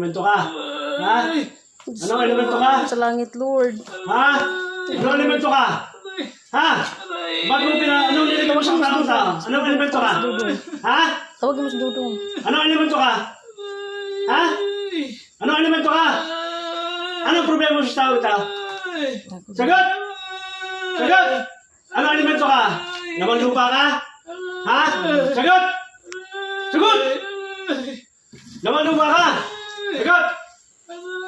elemento ka? Ha? Anong elemento ka? Sa langit, Lord. Ha? Anong elemento ka? Ha? Ba't mo anong niligaw mo sa tao? Anong elemento ka? Ha? Tawagin mo si Dudong. Anong elemento ka? Ha? Anong elemento ka? Anong problema mo sa tao ito? Sagot! Sagot! Anong elemento ka? Naman lupa ka? Ha? Sagot! Sagot! Naman lupa ka? Sagot!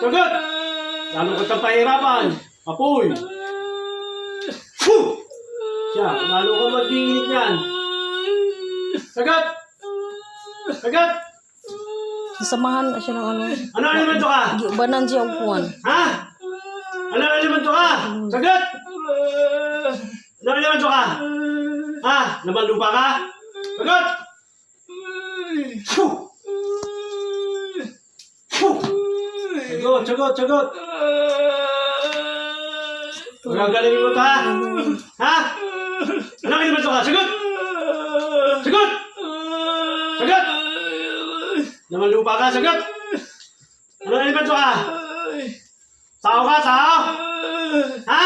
Sagot! Lalo ko itang pahirapan. Apoy! Fuh! Siya, lalo ka mag-iinit yan. Sagot! Sagot! Sasamahan siya ng ano. Anong elemento ka? Giubanan siya upuan. Ha? Anong elemento ka? Sagot! Anong elemento ka? Ha? Naman lupa ka? Sagot! Fuh! Fuh! Sagot, sagot, sagot! Magagalingin mo ito, ha? Ha? Anong elemento ka? Sagot! Sagot! Sagot! Naman lupa ka? Sagot! Anong elemento ka? Tao ka? Tao? Ha?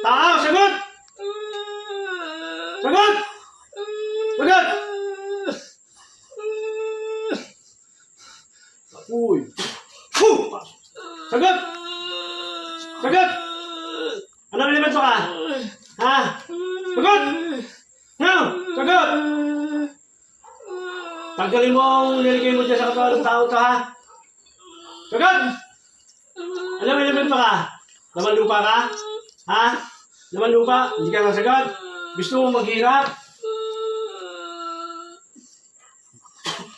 Tao? Sagot! Sagot! Sagot! Uy! Fuh! Sagot! Sagot! Anong elemento ka? Ha? Sagot! No! Sagot! Tanggalin mo ang niligay mo dyan sa katawan ng tao ito, ha? Sagot! Anong elemento ka? Laman lupa ka? Ha? Laman lupa? Hindi ka nasagot? Gusto mo maghirap?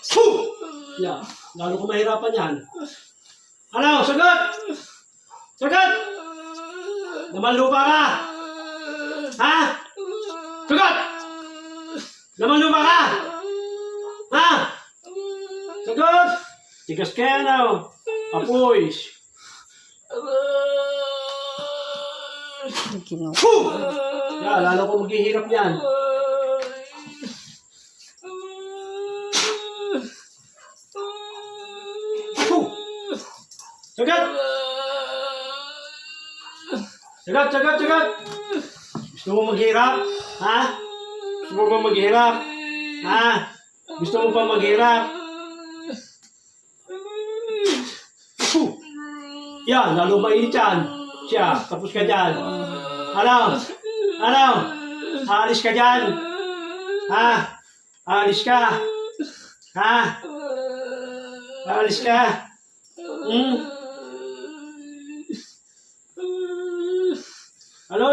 Fuh! Yeah. Lalo ko mahirapan yan. Ano? Sagot! Sagot! Laman lupa ka? Ha? Sagot! Laman lupa ka? Ha? Sagot! Tigas kaya na. Apoy. Fuh! Yeah, lalo ko maghihirap yan. Fuh! Sagot! Sagot, sagot, sagot! Gusto mo maghirap? Ha? Gusto mo ba maghirap? Ha? Gusto mo pa maghirap? Fuh! Yan, lalo mainit yan. Siya, tapos ka dyan. Ano? Ano? Aalis ka dyan? Ha? Aalis ka? Ha? Aalis ka? Ano?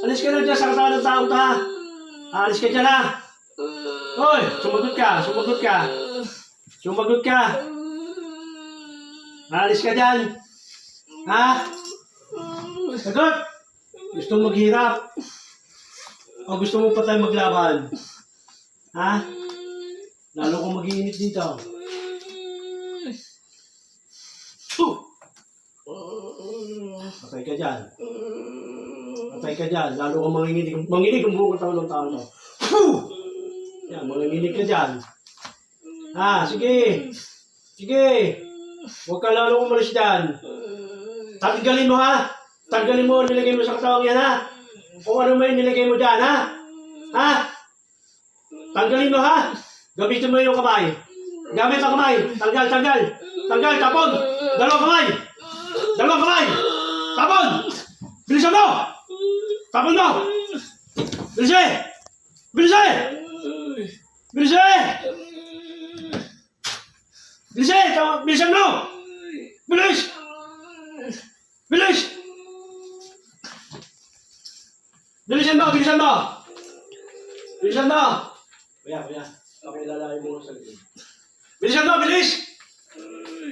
Alis ka na dyan sa katawan ng tao to, ha? Aalis ka dyan, ha? Hoy, sumagot ka, sumagot ka. Sumagot ka. Aalis ka dyan. Ha? Sagot! Gusto mo maghirap? O gusto mo pa tayo maglaban? Ha? Lalo kong mag-iinit dito. Patay ka dyan. Patay ka dyan. Lalo kong manginig ang buong katawan ng tao to. Yan, manginig ka dyan. Ha, sige. Sige. Huwag ka lalo kong malis dyan. Tanggalin mo, ha? Tanggalin mo, nilagay mo sa katawang yan, ha? Kung ano may nilagay mo dyan, ha? Ha? Tanggalin mo, ha? Gamitin mo yung kamay. Gamit ang kamay. Tanggal, tanggal. Tanggal, tapon. Dalawang kamay. Dalawang kamay. Tapon. Bilisan mo. Tapon mo. Bilisan. Bilisan. Bilisan. Bilisan. Bilisan mo. Bilis. Bilis. Bilisan mo, bilisan mo! Bilisan mo! Kuya, kuya. Okay, lalaki mo sa likod. Bilisan mo, bilis!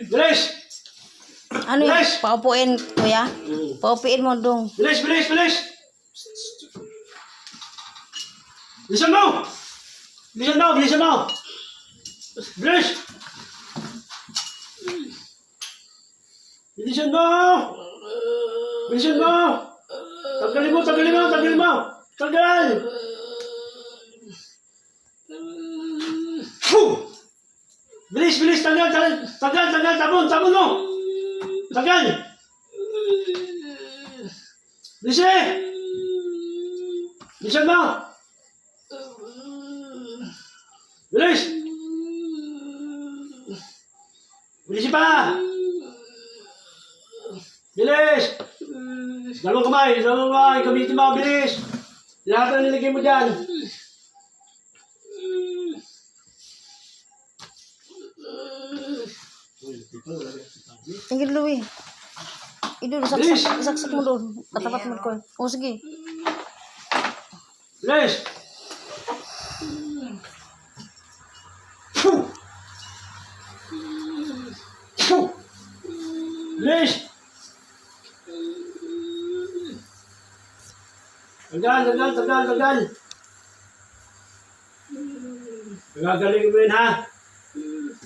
Bilis! Ano yung Bilis! paupuin, kuya? Paupuin mo dong. Bilis, bilis, bilis! Bilisan mo! Bilisan mo, bilisan mo! Bilis! Bilisan mo! Bilisan mo! Tanggalin mo, tanggalin mo, tanggalin mo! Tanggal! Fuh! Bilis, bilis, tanggal, sabon mo! Tanggal! Bilis eh! Bilisan mo! Bilis! Bilis pa! Bilis! Dalawang kamay, gamitin mo, bilis! Lahat na nilagay mo dyan. Tingin Louie. Idol, saksak mo doon. Katapat mo ko. O sige. Bilis! Bilis! Tagal. Nagagaling mo yun, ha?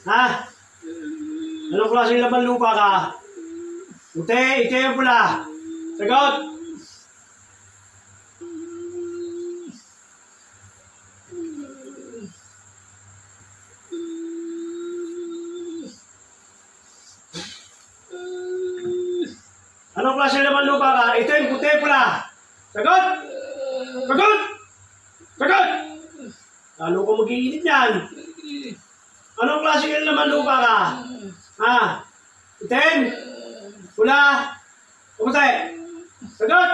Ha? Anong klaseng laman lupa ka? Puti, ite yung pula. Sagot! Anong klaseng laman lupa ka? Ite yung puti, pula. Sagot! Sagot! Lalo ko mag-iinit yan. Anong klaseng laman lupa ka? Ha? Itim? Pula? Puti? Sagot!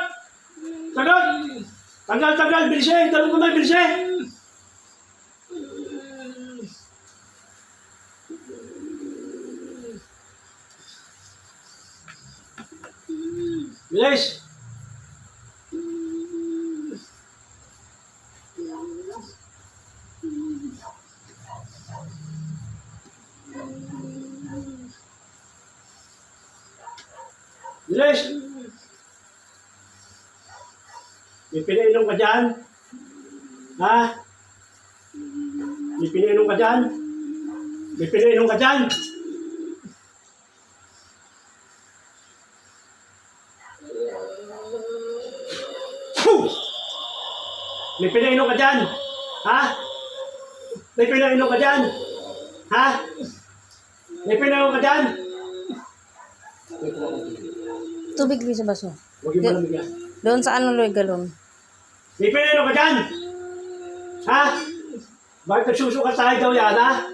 Tanggal, bilis eh. Talong ko na, bilis eh. Bilis! Bilis! May pinainom ka dyan? Ha? May pinainom ka dyan? May pinainom ka dyan? Ha? May pinainom ka dyan? Ha? May pinainom ka dyan? Tubig Louie sa baso. Huwag yung malamig yan. Doon sa ano Louie, galon. May pinainom ka dyan? Ha? Bakit nagsusuka tayo daw yan, ha?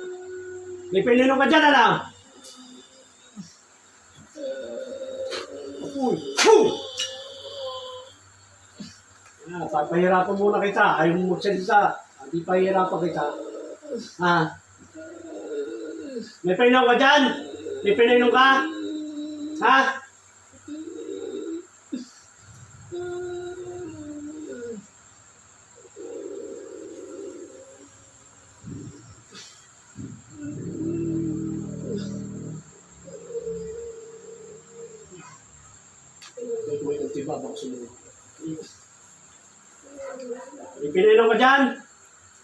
May pinainom ka dyan, alam? Papahirapan muna kita. Ayaw mo magsalita. Hindi pahirapan kita. Ha? May pinainom ka dyan? May pinainom ka? Ha? May pinainom ka dyan?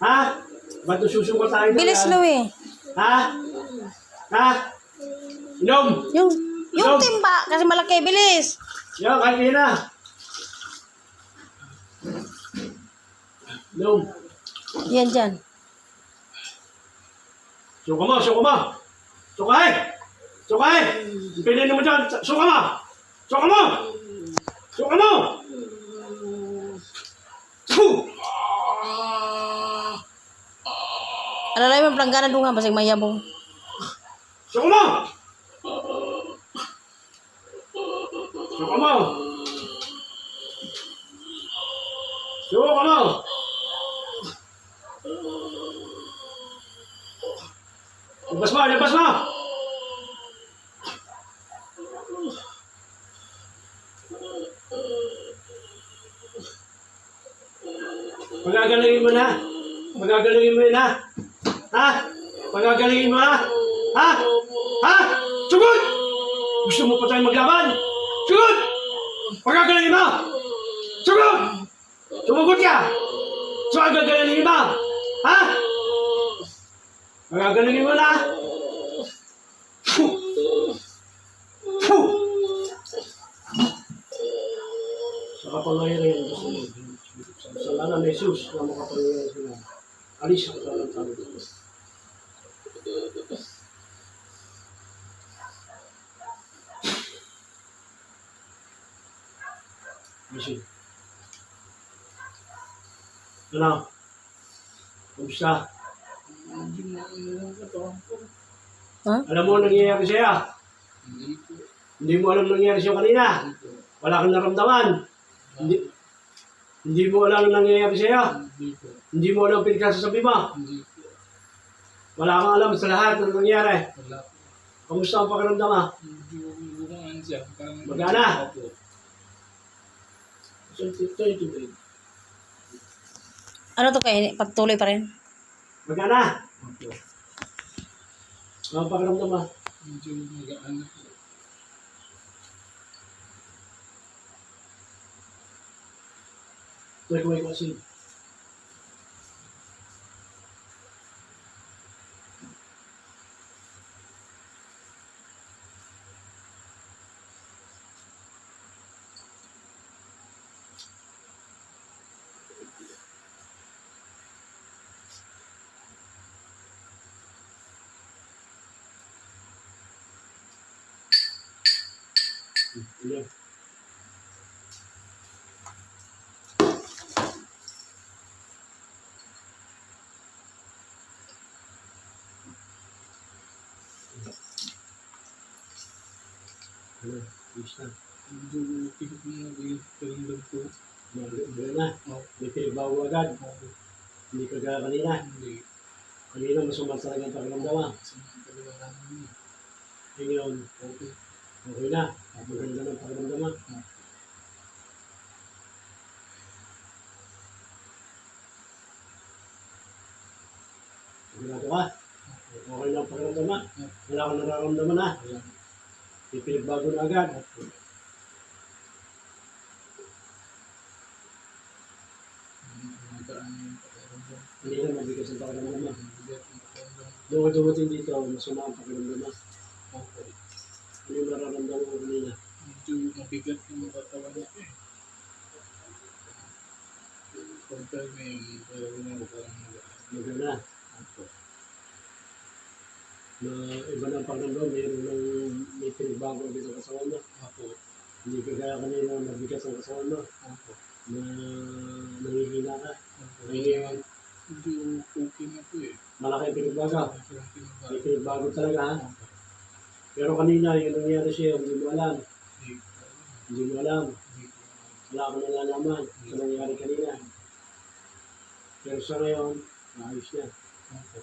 Ha? Ba't susuka tayo daw Bilis yan? Louie. Ha? Ha? Inom! Yung timba, kasi malaki, bilis. Yan, kahit na. Inom! Yan dyan. Suka mo! Sukay! Pinainom mo dyan! Suka mo! Alalay mo planggana doon nga, basig mayabong. Suka mo! Labas mo! Pagagalingin mo na. Ha? Pagagalingin mo na. Ha? Sugod! Gusto mo pa tayo maglaban? Sugod! Pagagalingin mo! Sugod! Sumugod ka! Pagagalingin mo! Ha? Pagagalingin mo na. Sa kapangyarihan gusto mo. Sa ngalan ni Jesus na makapangyarihan sila. Alis ang talang-talang. Gising. Ano? Kamusta? Hindi mo alam ang katawan ko. Ha? Alam mo ang nangyayari sa'yo? Hindi po. Hindi mo alam ang nangyayari sa'yo kanina? Hindi po. Wala kang naramdaman? Hindi, hindi mo alam ang nangyayari sa'yo? Hindi po. Hindi mo alam ang pinagsasabi mo? Hindi po. Wala kang alam sa lahat ng nangyayari? Wala po. Kamusta ang pakiramdam mo? Hindi ko bukangan siya. Parang Magana? Opo. Ano to kayo? Pagtuloy pa rin? Magana? Opo. Ang pakiramdam mo? Medyo magaan na po. Tuloy ko kasi. Ano? Ano? Gusto? Medyo tigit mo na yung pakiramdam ko. Maganda na. Opo. May pinagbago agad. Opo. Hindi ka gaya kanina. Hindi. Kanina masama talaga ang pakiramdam mo. Sa talaga namin yun. Ngayon, Okay. okay na. Maganda ng pakiramdam mo. Sigurado ka? Okay na ang pakiramdam mo. Wala kang nararamdaman na. Wala. May pinagbago na agad. Opo. Magaan na yung pakiramdam. Hindi na mabigas ang pakiramdam mo. Mabigat yung pakiramdam. Doon ka dumating dito, masama ang pakiramdam mo. Opo. Ano yung nararamdaman mo kanina? Medyo mabigat yung katawan niya eh. Pagka ngayon, parang na parang Maganda. Opo. Na iba na ang pakiramdam, may pinagbago dito sa kasawan mo. Opo. Hindi ka kaya kanina mabigas ang kasawan mo. Opo. Na nangihina ka. Opo. Ngayon, Medyo okay na po eh. malaki ang pinagbago. Parang pinagbago. May pinagbago talaga ha. Opo. Pero kanina, yung nangyari sa'yo, hindi mo alam. Hindi ko alam. Hindi mo alam. Hindi ko alam. Wala akong nalalaman sa nangyari kanina. Pero sa ngayon, maayos na. Opo.